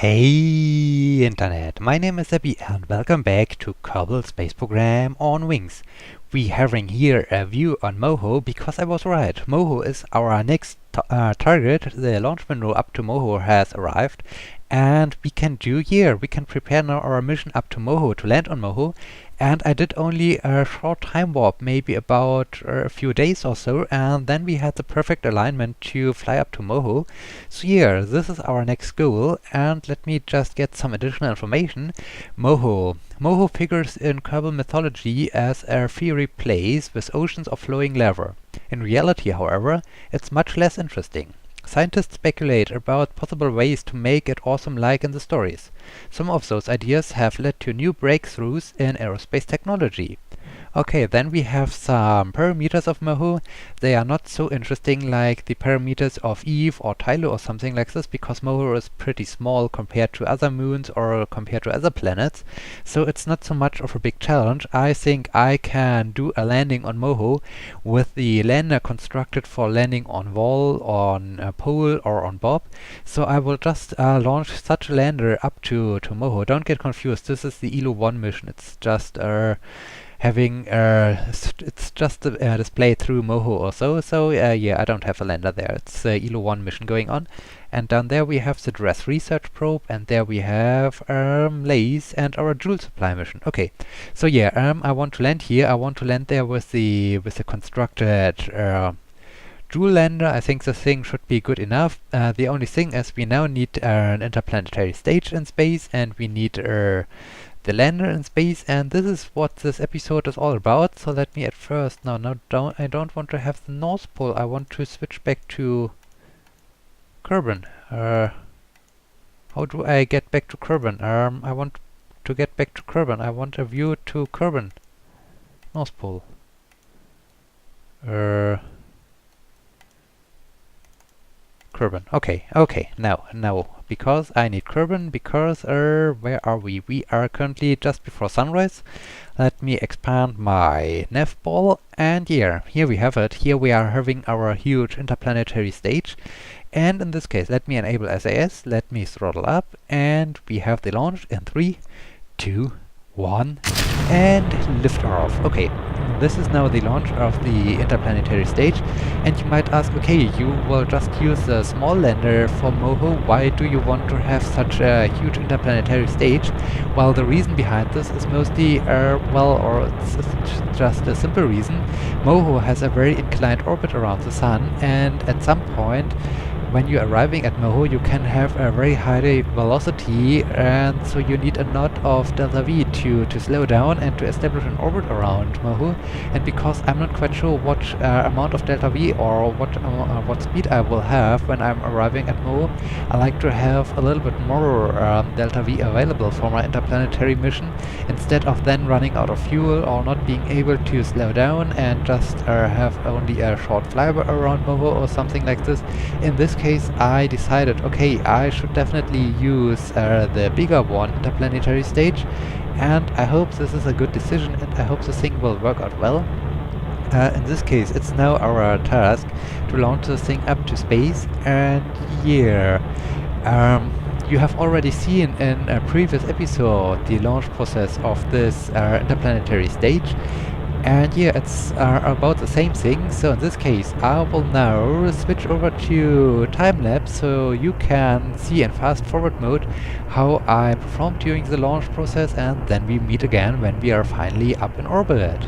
Hey Internet, my name is Abby and welcome back to Kerbal Space Program on Wings. We're having here a view on Moho because I was right. Moho is our next target. The launch window up to Moho has arrived and we can prepare now our mission up to Moho to land on Moho. And I did only a short time warp, maybe about a few days or so, and then we had the perfect alignment to fly up to Moho. So yeah, this is our next goal, and let me just get some additional information. Moho figures in Kerbal mythology as a fiery place with oceans of flowing lava. In reality, however, it's much less interesting. Scientists speculate about possible ways to make it awesome like in the stories. Some of those ideas have led to new breakthroughs in aerospace technology. Okay, then we have some parameters of Moho. They are not so interesting like the parameters of Eve or Tylo or something like this, because Moho is pretty small compared to other moons or compared to other planets. So it's not so much of a big challenge. I think I can do a landing on Moho with the lander constructed for landing on Wall, on Pole or on Bob. So I will just launch such a lander up to Moho. Don't get confused, this is the Eeloo One mission. It's just it's just displayed through Moho or so. So yeah, I don't have a lander there. It's Eeloo One mission going on, and down there we have the Dress research probe, and there we have Lace and our Jool supply mission. Okay, so yeah, I want to land here. I want to land there with the constructed Jool lander. I think the thing should be good enough. The only thing is we now need an interplanetary stage in space, and we need the lander in space, and this is what this episode is all about. So let me at first, I don't want to have the North Pole. I want to switch back to Kerbin. How do I get back to Kerbin? I want to get back to Kerbin. I want a view to Kerbin. North Pole. Kerbin. Okay. Now, because I need Kerbin, because where are we? We are currently just before sunrise. Let me expand my nav ball, and here we have it. Here we are having our huge interplanetary stage, and in this case, let me enable SAS. Let me throttle up, and we have the launch in 3, 2, 1, and lift off. Okay, this is now the launch of the interplanetary stage, and you might ask, okay, you will just use a small lander for Moho. Why do you want to have such a huge interplanetary stage? Well, the reason behind this is mostly, it's just a simple reason. Moho has a very inclined orbit around the Sun, and at some point, when you're arriving at Moho, you can have a very high velocity, and so you need a knot of delta V to slow down and to establish an orbit around Moho. And because I'm not quite sure what amount of delta V or what speed I will have when I'm arriving at Moho, I like to have a little bit more delta V available for my interplanetary mission, instead of then running out of fuel or not being able to slow down and just have only a short flyby around Moho or something like this. In this case, I decided, okay, I should definitely use the bigger one, interplanetary stage, and I hope this is a good decision, and I hope the thing will work out well. In this case, it's now our task to launch the thing up to space, and yeah, you have already seen in a previous episode the launch process of this interplanetary stage. And yeah, it's about the same thing. So in this case, I will now switch over to time-lapse so you can see in fast-forward mode how I performed during the launch process, and then we meet again when we are finally up in orbit.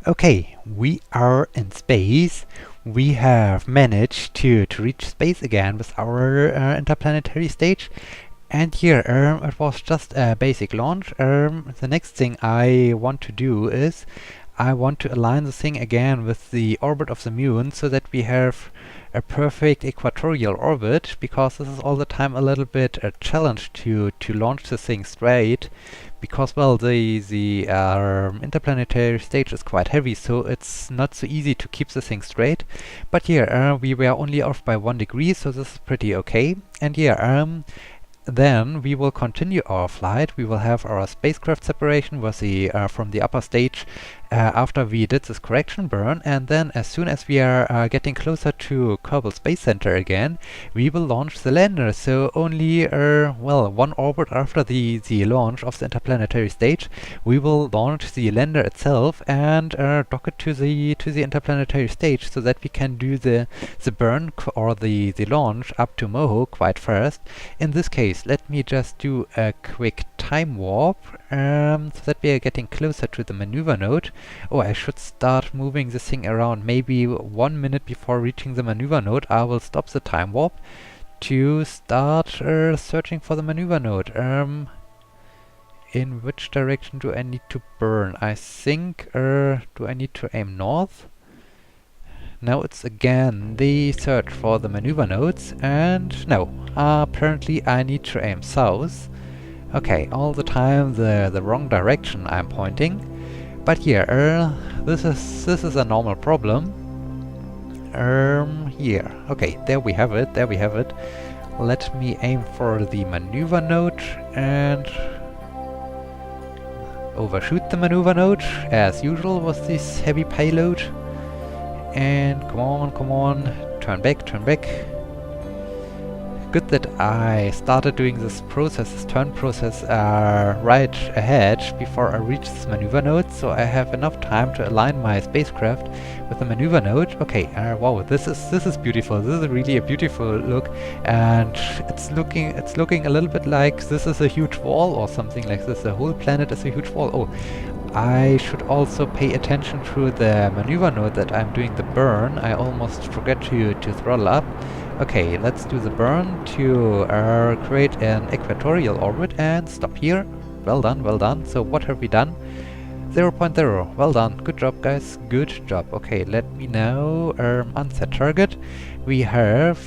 Okay, we are in space. We have managed to reach space again with our interplanetary stage. And here, it was just a basic launch. The next thing I want to do is I want to align the thing again with the orbit of the moon so that we have a perfect equatorial orbit, because this is all the time a little bit a challenge to launch the thing straight, because well, the interplanetary stage is quite heavy, so it's not so easy to keep the thing straight. But yeah, we were only off by 1 degree, so this is pretty okay. And yeah, then we will continue our flight. We will have our spacecraft separation with the from the upper stage after we did this correction burn, and then as soon as we are getting closer to Kerbal Space Center again, we will launch the lander. So only well, 1 orbit after the launch of the interplanetary stage, we will launch the lander itself and dock it to the interplanetary stage, so that we can do the burn or the launch up to Moho quite fast. In this case, let me just do a quick time warp so that we are getting closer to the maneuver node. Oh, I should start moving this thing around. Maybe 1 minute before reaching the maneuver node, I will stop the time warp to start searching for the maneuver node. In which direction do I need to burn? I think, do I need to aim north? Now it's again the search for the maneuver nodes, and no, apparently I need to aim south. Okay, all the time the wrong direction I'm pointing. But here, this is a normal problem. Here, okay, there we have it, there we have it. Let me aim for the maneuver node and overshoot the maneuver node, as usual with this heavy payload. And come on, turn back. Good that I started doing this turn process right ahead before I reach this maneuver node, so I have enough time to align my spacecraft with the maneuver node. Okay, wow, this is beautiful. This is really a beautiful look, and it's looking a little bit like this is a huge wall or something like this. The whole planet is a huge wall. Oh, I should also pay attention to the maneuver node that I'm doing the burn. I almost forgot to throttle up. Okay, let's do the burn to create an equatorial orbit and stop here. Well done, well done. So what have we done? 0.0. Well done. Good job, guys. Good job. Okay, let me now unset target. We have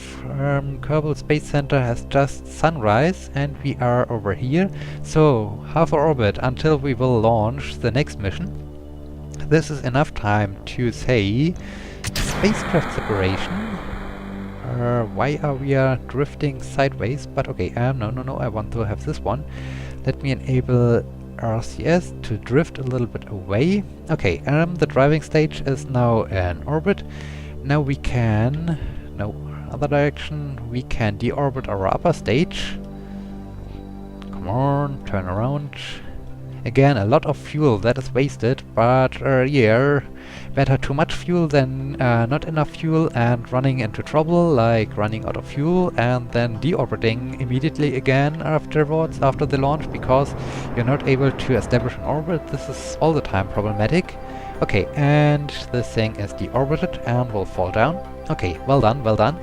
Kerbal Space Center has just sunrise and we are over here. So half our orbit until we will launch the next mission. This is enough time to say spacecraft separation. Why are we drifting sideways? But okay, no, I want to have this one. Let me enable RCS to drift a little bit away. Okay, the driving stage is now in orbit. Now we can, no, other direction, we can deorbit our upper stage. Come on, turn around. Again, a lot of fuel that is wasted, but yeah, better too much fuel than not enough fuel and running into trouble, like running out of fuel and then deorbiting immediately again afterwards, after the launch, because you're not able to establish an orbit. This is all the time problematic. Okay, and this thing is deorbited and will fall down. Okay, well done, well done.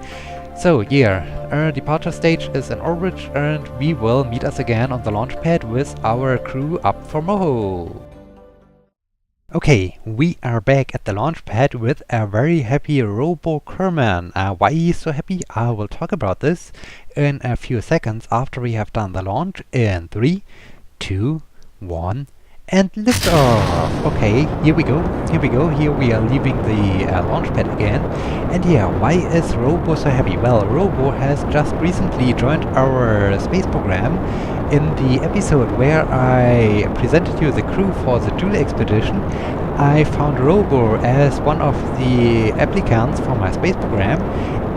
So yeah, our departure stage is in orbit and we will meet us again on the launch pad with our crew up for Moho. Okay, we are back at the launch pad with a very happy Robo Kerman. Why he's so happy, I will talk about this in a few seconds after we have done the launch in 3, 2, 1, and lift off! Okay, here we go. Here we are leaving the launch pad again. And yeah, why is Robo so happy? Well, Robo has just recently joined our space program. In the episode where I presented you the crew for the Jool Expedition, I found Robo as one of the applicants for my space program.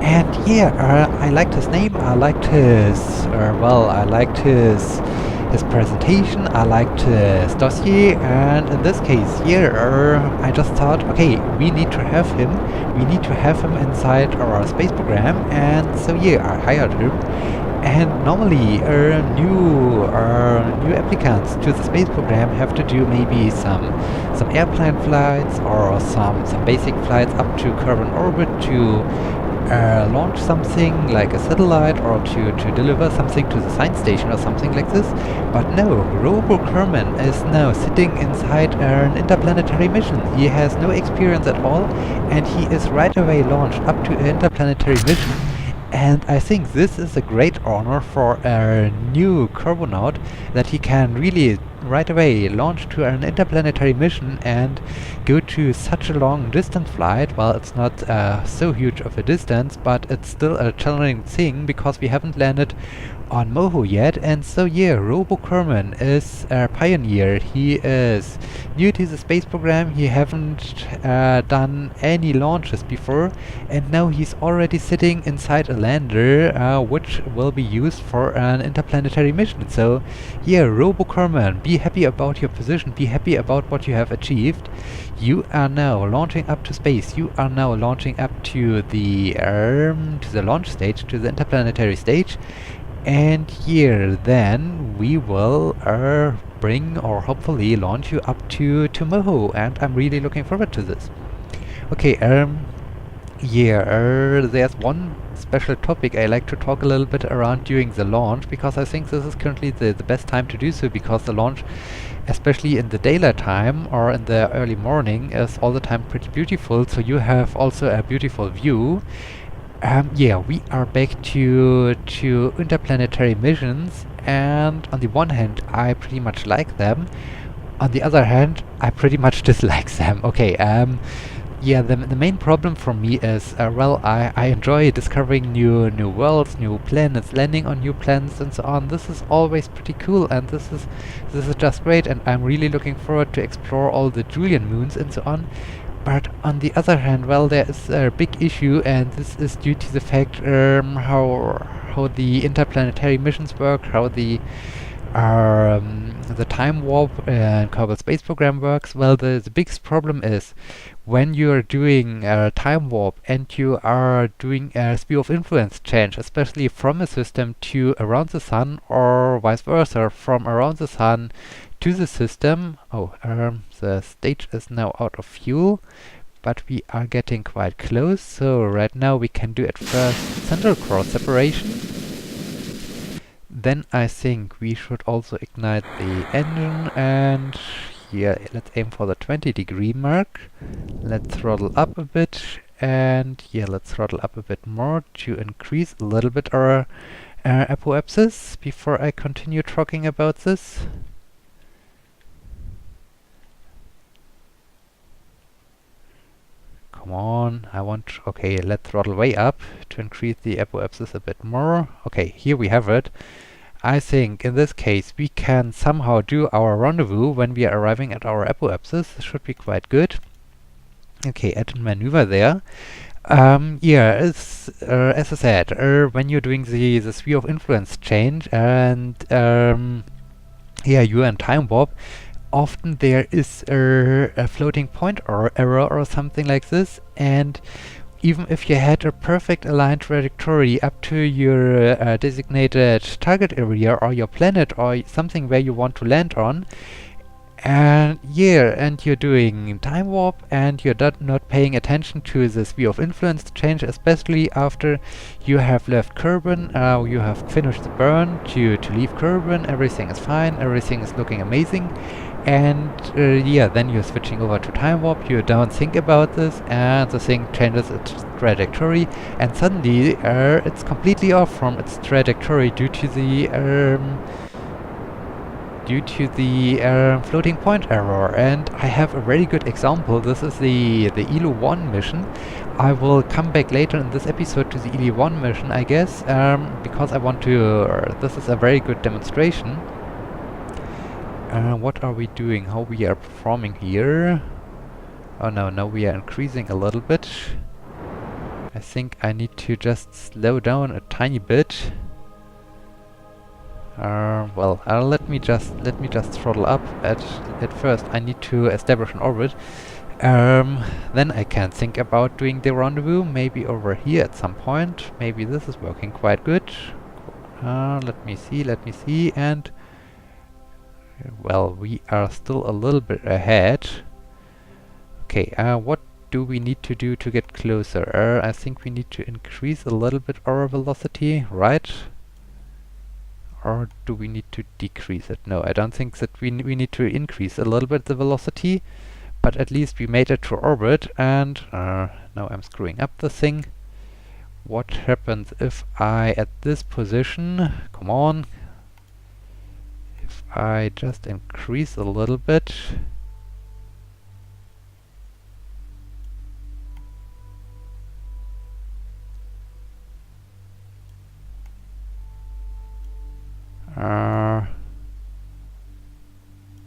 And yeah, I liked his name, I liked his, his presentation, I liked his dossier, and in this case here, I just thought, okay, we need to have him inside our space program, and so yeah, I hired him. And normally, new applicants to the space program have to do maybe some airplane flights or some basic flights up to Kerbal orbit to launch something like a satellite or to deliver something to the science station or something like this. But no, Robo Kerman is now sitting inside an interplanetary mission. He has no experience at all, and he is right away launched up to an interplanetary mission. And I think this is a great honor for a new Kerbonaut, that he can really right away launch to an interplanetary mission and go to such a long distance flight. Well, it's not so huge of a distance, but it's still a challenging thing because we haven't landed on Moho yet. And so yeah, Robo Kerman is a pioneer. He is new to the space program. He haven't done any launches before, and now he's already sitting inside a lander which will be used for an interplanetary mission. So yeah, Robo Kerman, be happy about your position, be happy about what you have achieved. You are now launching up to space. You are now launching up to the launch stage, to the interplanetary stage. And here then we will bring or hopefully launch you up to Moho, and I'm really looking forward to this. Okay, yeah, there's one special topic I like to talk a little bit around during the launch, because I think this is currently the best time to do so, because the launch, especially in the daylight time or in the early morning, is all the time pretty beautiful, so you have also a beautiful view. Yeah, we are back to interplanetary missions, and on the one hand I pretty much like them, on the other hand I pretty much dislike them. Okay, yeah, the main problem for me is, well, I enjoy discovering new worlds, new planets, landing on new planets and so on. This is always pretty cool, and this is just great, and I'm really looking forward to explore all the Julian moons and so on. But on the other hand, well, there is a big issue, and this is due to the fact how the interplanetary missions work, how the time warp and Kerbal Space Program works. Well, the biggest problem is when you are doing time warp and you are doing a sphere of influence change, especially from a system to around the sun, or vice versa, from around the sun to the system. Oh, the stage is now out of fuel, but we are getting quite close. So right now we can do at first central core separation. Then I think we should also ignite the engine, and here let's aim for the 20-degree mark. Let's throttle up a bit, and yeah, let's throttle up a bit more to increase a little bit our apoapsis before I continue talking about this. Come on, okay, let's throttle way up to increase the apoapsis a bit more. Okay, here we have it. I think in this case we can somehow do our rendezvous when we are arriving at our apoapsis. This should be quite good. Okay, add maneuver there. Yeah, it's, as I said, when you're doing the sphere of influence change, and yeah, you're in time warp, often there is a floating point or error or something like this, and even if you had a perfect aligned trajectory up to your designated target area or your planet or something where you want to land on, and yeah, and you're doing time warp and you're not paying attention to the sphere of influence change, especially after you have left Kerbin, you have finished the burn to leave Kerbin, everything is fine, everything is looking amazing. And yeah, then you're switching over to time warp, you don't think about this, and the thing changes its trajectory, and suddenly it's completely off from its trajectory due to the floating point error. And I have a very good example. This is the Eeloo One mission. I will come back later in this episode to the Eeloo One mission, I guess, because I want to. This is a very good demonstration. What are we doing? How we are performing here? Oh no, now we are increasing a little bit. I think I need to just slow down a tiny bit. Well, let me just throttle up. At first, I need to establish an orbit. Then I can think about doing the rendezvous. Maybe over here at some point. Maybe this is working quite good. Let me see, and well, we are still a little bit ahead. Okay, what do we need to do to get closer? I think we need to increase a little bit our velocity, right? Or do we need to decrease it? No, I don't think that we need to increase a little bit the velocity, but at least we made it to orbit, and now I'm screwing up the thing. What happens if I, at this position, come on, if I just increase a little bit?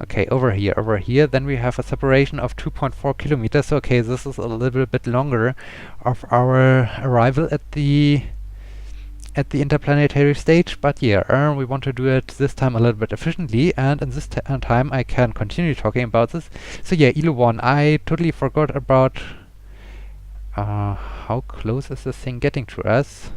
Okay, over here, then we have a separation of 2.4 kilometers. So, okay, this is a little bit longer of our arrival at the interplanetary stage, but yeah, we want to do it this time a little bit efficiently, and in this time I can continue talking about this. So yeah, Eeloo One, I totally forgot about how close is this thing getting to us?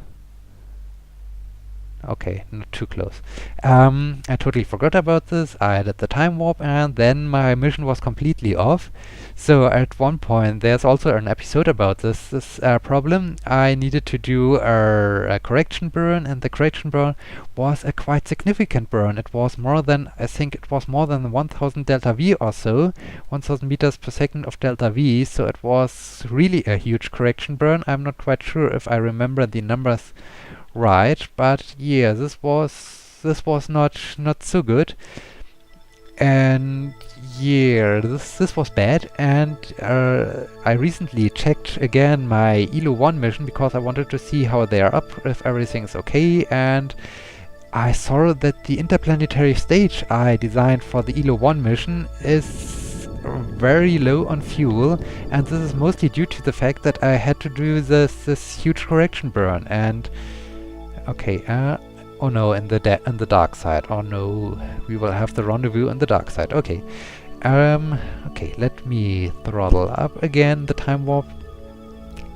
Okay, not too close. I totally forgot about this. I did the time warp, and then my mission was completely off. So at one point, there's also an episode about this problem. I needed to do a correction burn, and the correction burn was a quite significant burn. It was more than, I think it was more than 1000 delta V or so, 1000 meters per second of delta V. So it was really a huge correction burn. I'm not quite sure if I remember the numbers right, but yeah, this was not so good, and yeah, this was bad. And I recently checked again my Eeloo One mission because I wanted to see how they are up, if everything's okay, and I saw that the interplanetary stage I designed for the Eeloo One mission is very low on fuel, and this is mostly due to the fact that I had to do this huge correction burn. And okay, oh no, in the dark side. Oh no, we will have the rendezvous in the dark side. Okay, okay, let me throttle up again the time warp.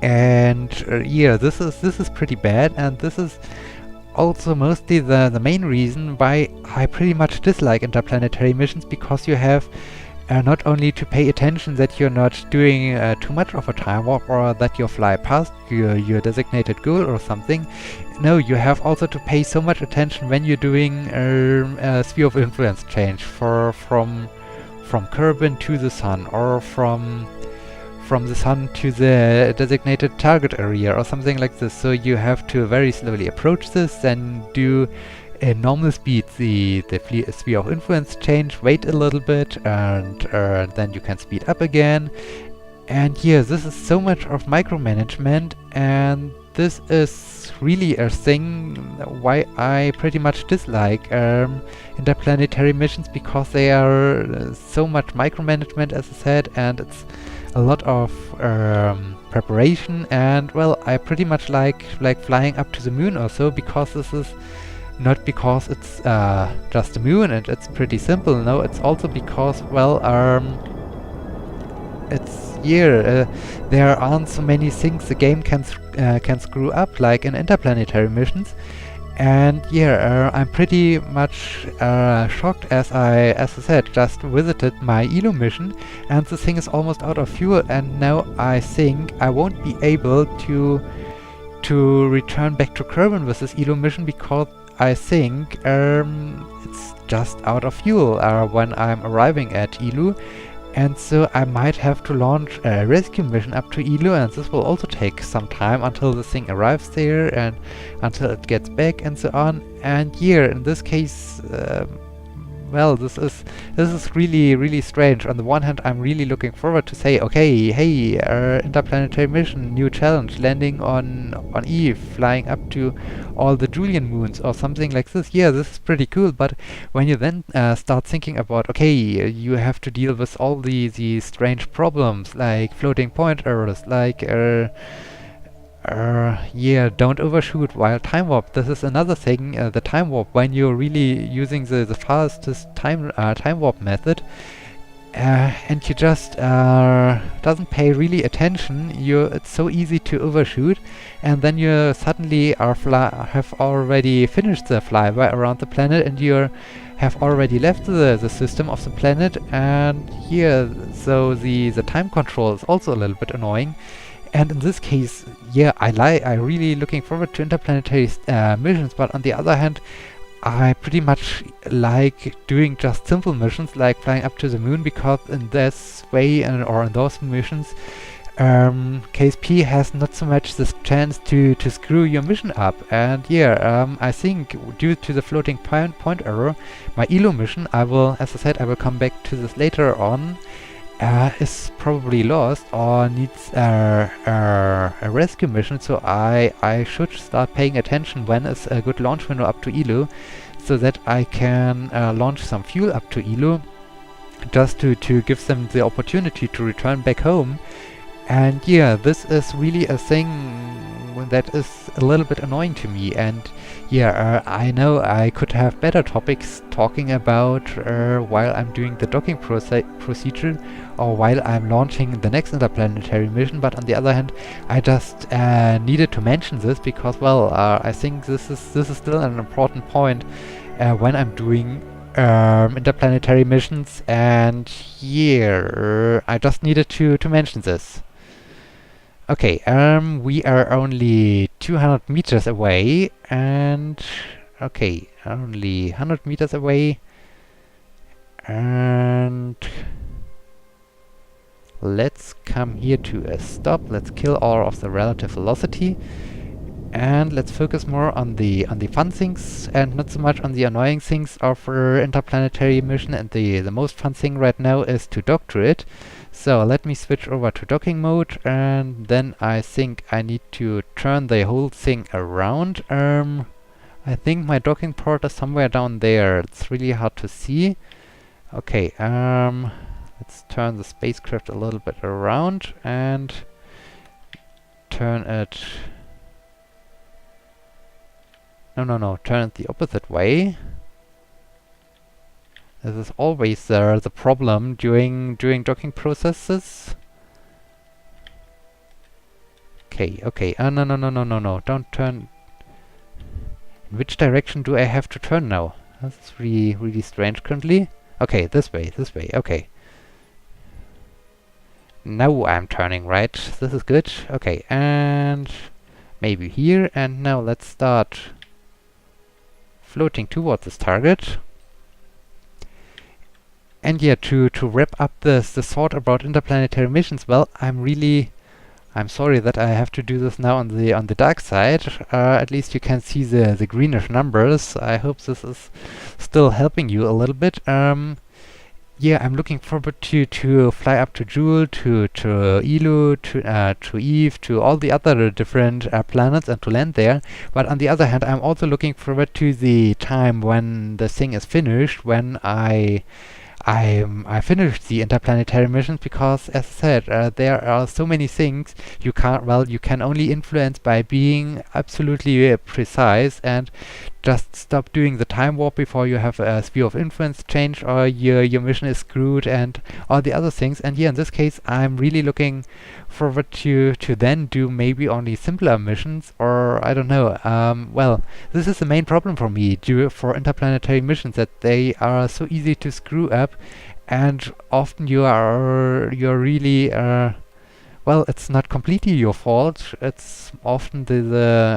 And yeah, this is pretty bad, and this is also mostly the main reason why I pretty much dislike interplanetary missions, because you have not only to pay attention that you're not doing too much of a time warp, or that you fly past your designated goal or something. No, you have also to pay so much attention when you're doing a sphere of influence change from Kerbal to the sun, or from the sun to the designated target area, or something like this. So you have to very slowly approach this, then do a normal speed the sphere of influence change, wait a little bit, and then you can speed up again. And yeah, this is so much of micromanagement, and this is really a thing why I pretty much dislike interplanetary missions, because they are so much micromanagement, as I said, and it's a lot of preparation. And well, I pretty much like flying up to the moon or so, because this is not because it's just a moon and it's pretty simple. No, it's also because, well, it's there aren't so many things the game can screw up, like in interplanetary missions. And yeah, I'm pretty much shocked, as I said, just visited my Eeloo mission, and the thing is almost out of fuel, and now I think I won't be able to return back to Kerbal with this Eeloo mission, because I think it's just out of fuel when I'm arriving at Eeloo. And so I might have to launch a rescue mission up to Eeloo, and this will also take some time until the thing arrives there and until it gets back and so on. And yeah, in this case, well, this is really strange. On the one hand, I'm really looking forward to say, okay, hey, interplanetary mission, new challenge, landing on Eve, flying up to all the Julian moons or something like this. Yeah, this is pretty cool. But when you then start thinking about, okay, you have to deal with all these strange problems, like floating point errors, like yeah, don't overshoot while time warp. This is another thing, the time warp, when you're really using the fastest time warp method, and you just doesn't pay really attention, it's so easy to overshoot, and then you suddenly have already finished the flyby around the planet, and you're have already left the system of the planet, and yeah, so the time control is also a little bit annoying. And in this case, yeah, I really looking forward to interplanetary missions, but on the other hand, I pretty much like doing just simple missions like flying up to the moon, because in this way or in those missions, KSP has not so much this chance to screw your mission up. And yeah, I think due to the floating point error, my Eeloo mission, as I said, I will come back to this later on, is probably lost or needs a rescue mission. So I should start paying attention when is a good launch window up to Eeloo, so that I can launch some fuel up to Eeloo, just to give them the opportunity to return back home. And yeah, this is really a thing that is a little bit annoying to me. And yeah, I know I could have better topics talking about while I'm doing the docking procedure, or while I'm launching the next interplanetary mission, but on the other hand, I just needed to mention this because, well, I think this is still an important point when I'm doing interplanetary missions, and yeah, I just needed to mention this. Okay, we are only 200 meters away, and okay, only 100 meters away, and let's come here to a stop. Let's kill all of the relative velocity, and let's focus more on the fun things and not so much on the annoying things of interplanetary mission. And the most fun thing right now is to dock to it. So let me switch over to docking mode, and then I think I need to turn the whole thing around. I think my docking port is somewhere down there. It's really hard to see. Okay, let's turn the spacecraft a little bit around and turn it... No, turn it the opposite way. This is always the problem during docking processes. Okay. No, don't turn. In which direction do I have to turn now? This is really strange currently. Okay, this way, okay. Now I'm turning right. This is good. Okay, and maybe here, and now let's start floating towards this target. And yeah, to wrap up the thought about interplanetary missions, well, I'm sorry that I have to do this now on the dark side. At least you can see the greenish numbers. I hope this is still helping you a little bit. Yeah, I'm looking forward to fly up to Jool, to Eeloo, to Eve, to all the other different planets, and to land there. But on the other hand, I'm also looking forward to the time when the thing is finished, when I finished the interplanetary missions, because, as I said, there are so many things you can only influence by being absolutely precise, and just stop doing the time warp before you have a sphere of influence change, or your mission is screwed, and all the other things. And yeah, in this case, I'm really looking forward to then do maybe only simpler missions, or I don't know. Well, this is the main problem for me for interplanetary missions, that they are so easy to screw up, and often you're really well, it's not completely your fault. It's often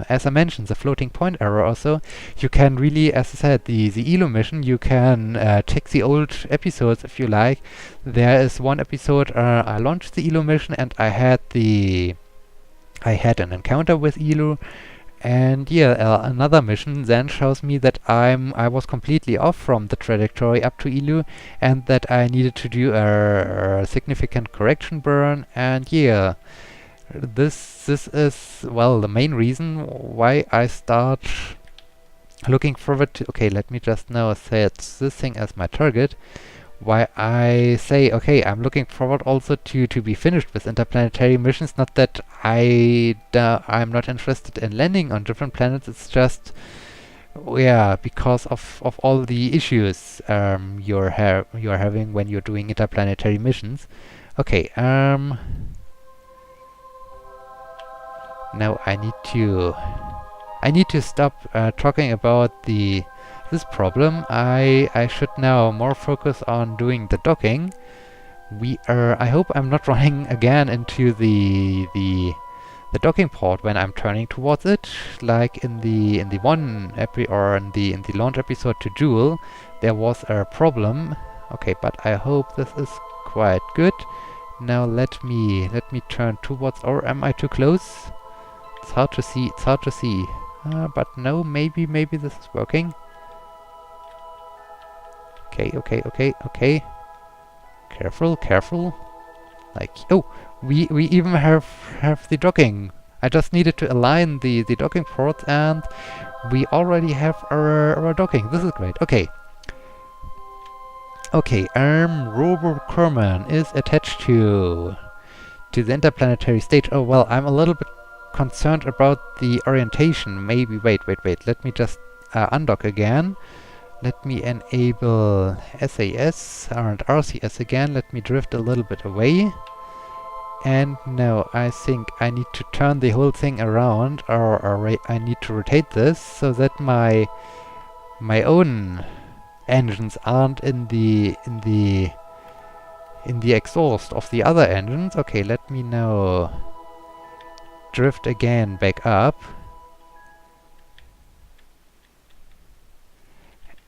as I mentioned, the floating point error also. You can really, as I said, the Eeloo mission, you can check the old episodes if you like. There is one episode I launched the Eeloo mission, and I had an encounter with Eeloo. And yeah, another mission then shows me that I was completely off from the trajectory up to Eeloo, and that I needed to do a significant correction burn. And yeah, this is, well, the main reason why I start looking forward to... Okay, let me just now set this thing as my target. Why I say, okay, I'm looking forward also to be finished with interplanetary missions. Not that I'm not interested in landing on different planets. It's just, yeah, because of all the issues you're having when you're doing interplanetary missions. Okay, now I need to stop talking about the this problem. I should now more focus on doing the docking. I hope I'm not running again into the docking port when I'm turning towards it, like in the launch episode to Jool, there was a problem. Okay, but I hope this is quite good. Now let me turn towards, or am I too close? It's hard to see. It's hard to see. But no, maybe this is working. Okay. Careful. Like, oh, we even have the docking. I just needed to align the docking ports, and we already have our docking. This is great. Okay, Rover Kerman is attached to the interplanetary stage. Oh well, I'm a little bit concerned about the orientation. Maybe wait. Let me just undock again. Let me enable SAS and RCS again. Let me drift a little bit away. And now I think I need to turn the whole thing around, or I need to rotate this so that my own engines aren't in the exhaust of the other engines. Okay, let me now drift again back up.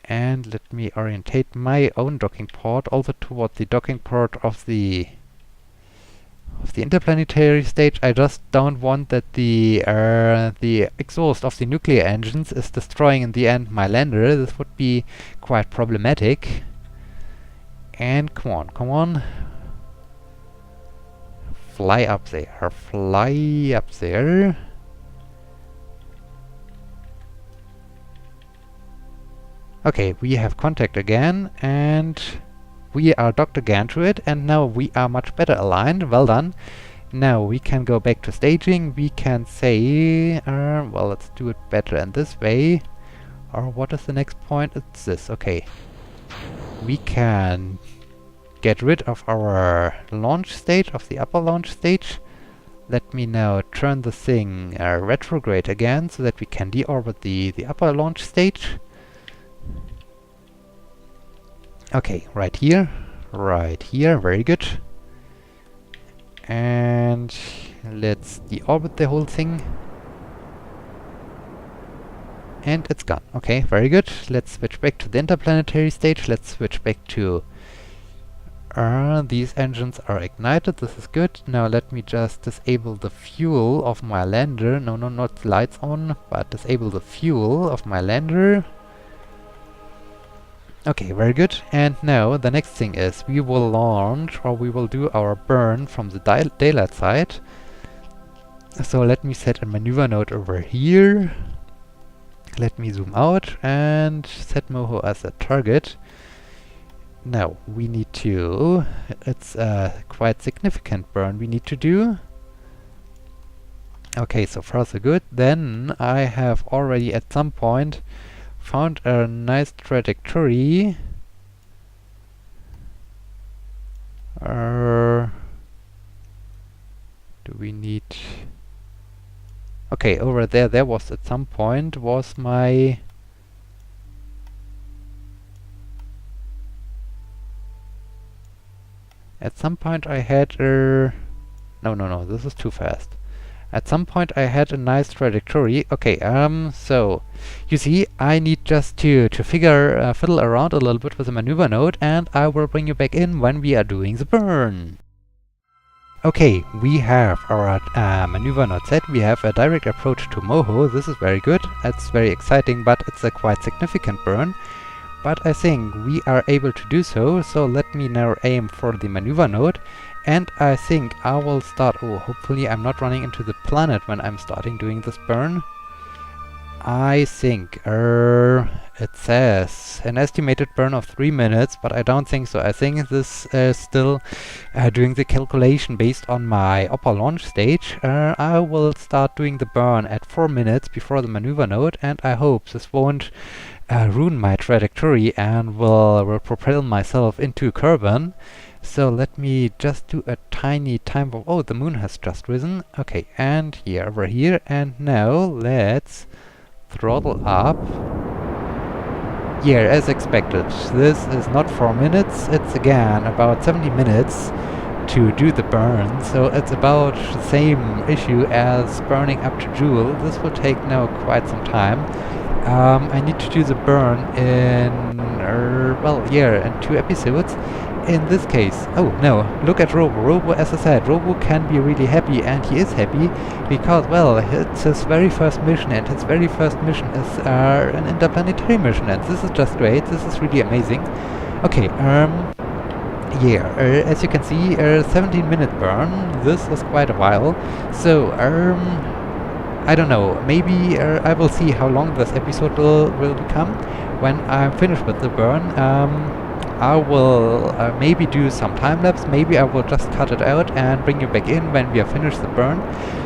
And let me orientate my own docking port also toward the docking port of the interplanetary stage. I just don't want that the exhaust of the nuclear engines is destroying in the end my lander. This would be quite problematic. And come on. Fly up there. Okay, we have contact again, and we are docked again to it, and now we are much better aligned. Well done. Now we can go back to staging. We can say, well, let's do it better in this way. Or what is the next point? It's this. Okay. We can get rid of our launch stage, of the upper launch stage. Let me now turn the thing retrograde again so that we can deorbit the upper launch stage. Okay, right here, very good. And let's deorbit the whole thing. And it's gone. Okay, very good. Let's switch back to the interplanetary stage. Let's switch back to... these engines are ignited. This is good. Now let me just disable the fuel of my lander. No, not the lights on, but disable the fuel of my lander. Okay, very good. And now the next thing is we will launch, or we will do our burn from the daylight side. So let me set a maneuver node over here. Let me zoom out and set Moho as a target. Now we need to... it's a quite significant burn we need to do. Okay, so far so good. Then I have already at some point found a nice trajectory. Do we need... okay, over there was at some point was my... at some point I had a... no, this is too fast. At some point I had a nice trajectory. Okay, so you see, I need just to fiddle around a little bit with the maneuver node, and I will bring you back in when we are doing the burn. Okay, we have our maneuver node set. We have a direct approach to Moho. This is very good. It's very exciting, but it's a quite significant burn. But I think we are able to do so. So let me now aim for the maneuver node. And I think I will start... oh, hopefully I'm not running into the planet when I'm starting doing this burn. I think it says an estimated burn of 3 minutes, but I don't think so. I think this is still doing the calculation based on my upper launch stage. I will start doing the burn at 4 minutes before the maneuver node, and I hope this won't ruin my trajectory and will propel myself into Kerbal. So let me just do a tiny time of... oh, the moon has just risen. Okay, and here, over here, and now let's throttle up. Yeah, as expected. This is not 4 minutes, it's again about 70 minutes to do the burn, so it's about the same issue as burning up to Jool. This will take now quite some time. I need to do the burn in, well, yeah, in 2 episodes. In this case, oh no, look at Robo. Robo, as I said, Robo can be really happy, and he is happy because, well, it's his very first mission, and his very first mission is an interplanetary mission, and this is just great. This is really amazing. Okay, yeah, as you can see, 17-minute burn. This is quite a while. So, I don't know. Maybe I will see how long this episode will become when I'm finished with the burn. I will maybe do some time lapse. Maybe I will just cut it out and bring you back in when we have finished the burn.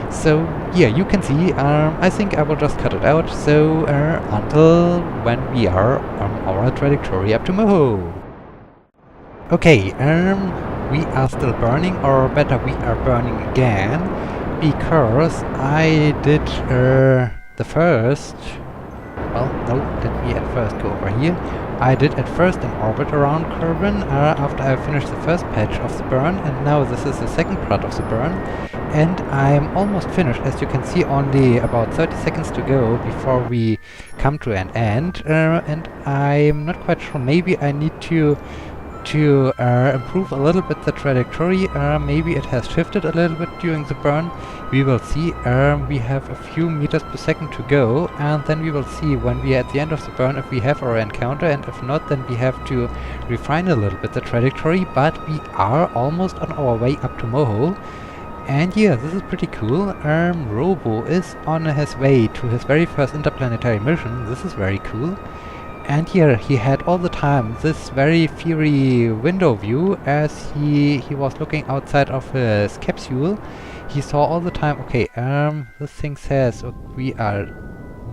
So yeah, you can see. I think I will just cut it out. So until when we are on our trajectory up to Moho. Okay, we are still burning, or better, we are burning again, because I did the first. Well, no, let me at first go over here. I did at first an orbit around Kerbal after I finished the first patch of the burn, and now this is the second part of the burn. And I'm almost finished, as you can see, only about 30 seconds to go before we come to an end. And I'm not quite sure, maybe I need to improve a little bit the trajectory. Maybe it has shifted a little bit during the burn. We will see. We have a few meters per second to go, and then we will see when we are at the end of the burn if we have our encounter, and if not, then we have to refine a little bit the trajectory, but we are almost on our way up to Moho. And yeah, this is pretty cool. Robo is on his way to his very first interplanetary mission. This is very cool. And here he had all the time this very fiery window view as he was looking outside of his capsule. He saw all the time, okay, this thing says we are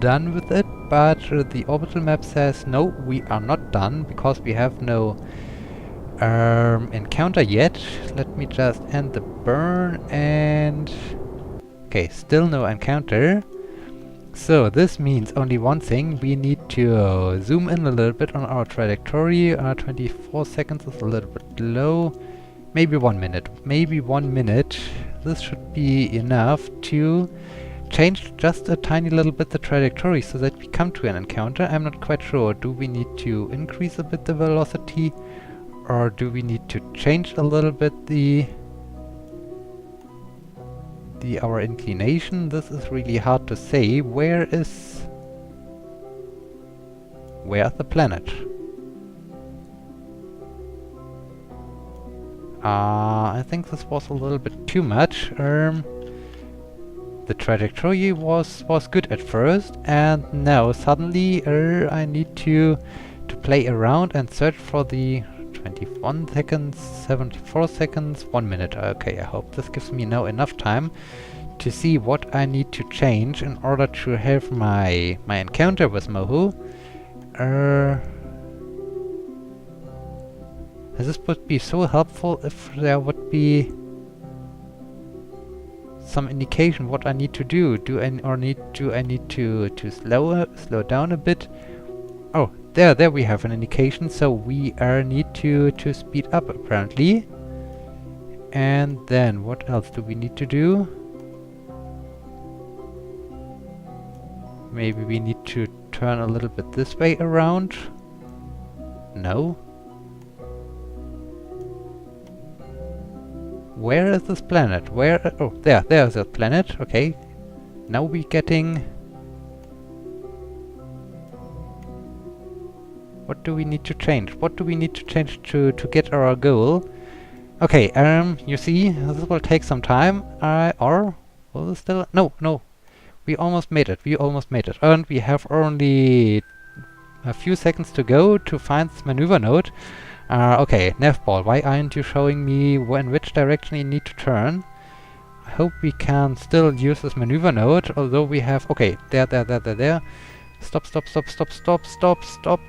done with it, but the orbital map says no, we are not done because we have no encounter yet. Let me just end the burn, and okay, still no encounter. So this means only one thing. We need to zoom in a little bit on our trajectory. 24 seconds is a little bit low. Maybe 1 minute. Maybe 1 minute. This should be enough to change just a tiny little bit the trajectory so that we come to an encounter. I'm not quite sure. Do we need to increase a bit the velocity, or do we need to change a little bit our inclination? This is really hard to say. Where's the planet? I think this was a little bit too much. The trajectory was good at first, and now suddenly I need to play around and search for the 21 seconds, 74 seconds, 1 minute. Okay, I hope this gives me now enough time to see what I need to change in order to have my encounter with Moho. This would be so helpful if there would be some indication what I need to do. Do I need to slow down a bit? Oh, there we have an indication. So we need to speed up apparently. And then what else do we need to do? Maybe we need to turn a little bit this way around. No. Where is this planet? Where? Oh, there's a planet. Okay. Now we're getting... What do we need to change? What do we need to change to get our goal? Okay, you see, this will take some time. Or will this still... No. We almost made it. And we have only a few seconds to go to find this maneuver node. Okay, Navball, why aren't you showing me in which direction you need to turn? I hope we can still use this maneuver node, although we have... Okay, there. Stop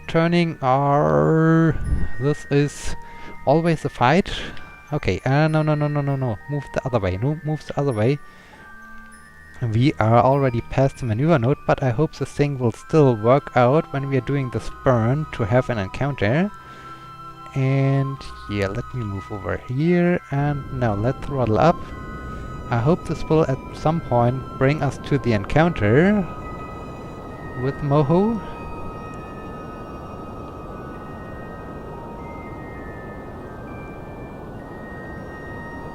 turning. This is always a fight. Okay, no. Move the other way. No, move the other way. We are already past the maneuver node, but I hope this thing will still work out when we are doing this burn to have an encounter. And yeah, let me move over here, and now let's throttle up. I hope this will at some point bring us to the encounter with Moho.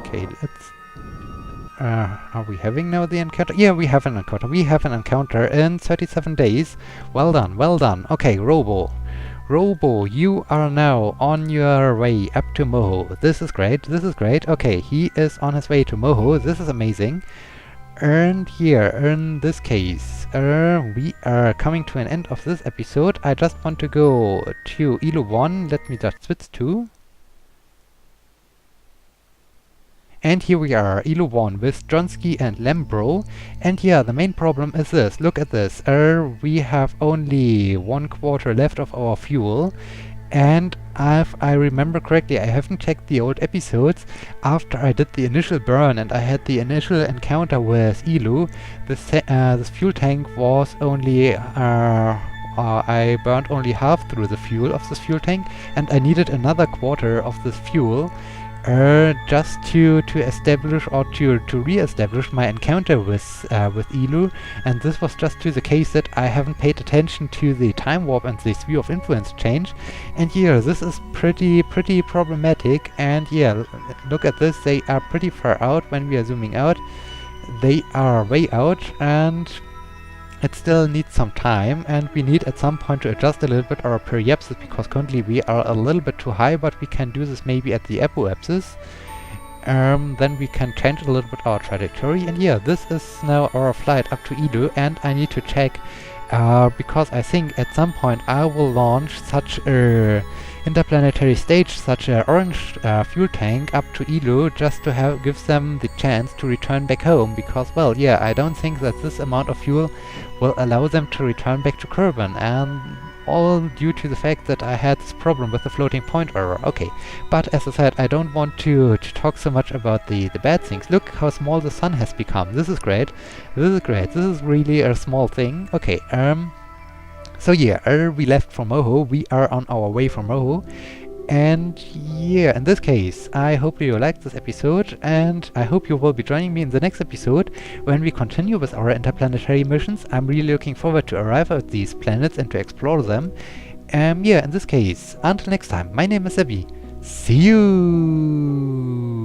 Okay, let's... are we having now the encounter? Yeah, we have an encounter. We have an encounter in 37 days. Well done, well done. Okay, Robo, you are now on your way up to Moho. This is great, this is great. Okay, he is on his way to Moho. This is amazing. And here, in this case, we are coming to an end of this episode. I just want to go to Eeloo One. Let me just switch to. And here we are, Eeloo One with Johnsky and Lembro. And yeah, the main problem is this. Look at this. We have only 1/4 left of our fuel. And if I remember correctly, I haven't checked the old episodes. After I did the initial burn and I had the initial encounter with Eeloo, this fuel tank was only... I burned only half through the fuel of this fuel tank, and I needed another quarter of this fuel just to establish or to re-establish my encounter with Eeloo. And this was just to the case that I haven't paid attention to the time warp and the sphere of influence change. And yeah, this is pretty problematic. And yeah, look at this, they are pretty far out when we are zooming out. They are way out, and it still needs some time, and we need at some point to adjust a little bit our periapsis, because currently we are a little bit too high, but we can do this maybe at the apoapsis. Then we can change a little bit our trajectory, and yeah, this is now our flight up to Eeloo, and I need to check, because I think at some point I will launch such a interplanetary stage, such a orange fuel tank up to Eeloo, just to give them the chance to return back home, because, well, yeah, I don't think that this amount of fuel will allow them to return back to Kerbal, and all due to the fact that I had this problem with the floating point error. Okay, but as I said, I don't want to talk so much about the bad things. Look how small the sun has become. This is great. This is great. This is really a small thing. Okay, so yeah, we left from Moho. We are on our way from Moho. And yeah, in this case, I hope you liked this episode, and I hope you will be joining me in the next episode when we continue with our interplanetary missions. I'm really looking forward to arrive at these planets and to explore them. Yeah, in this case, until next time, my name is Abby. See you!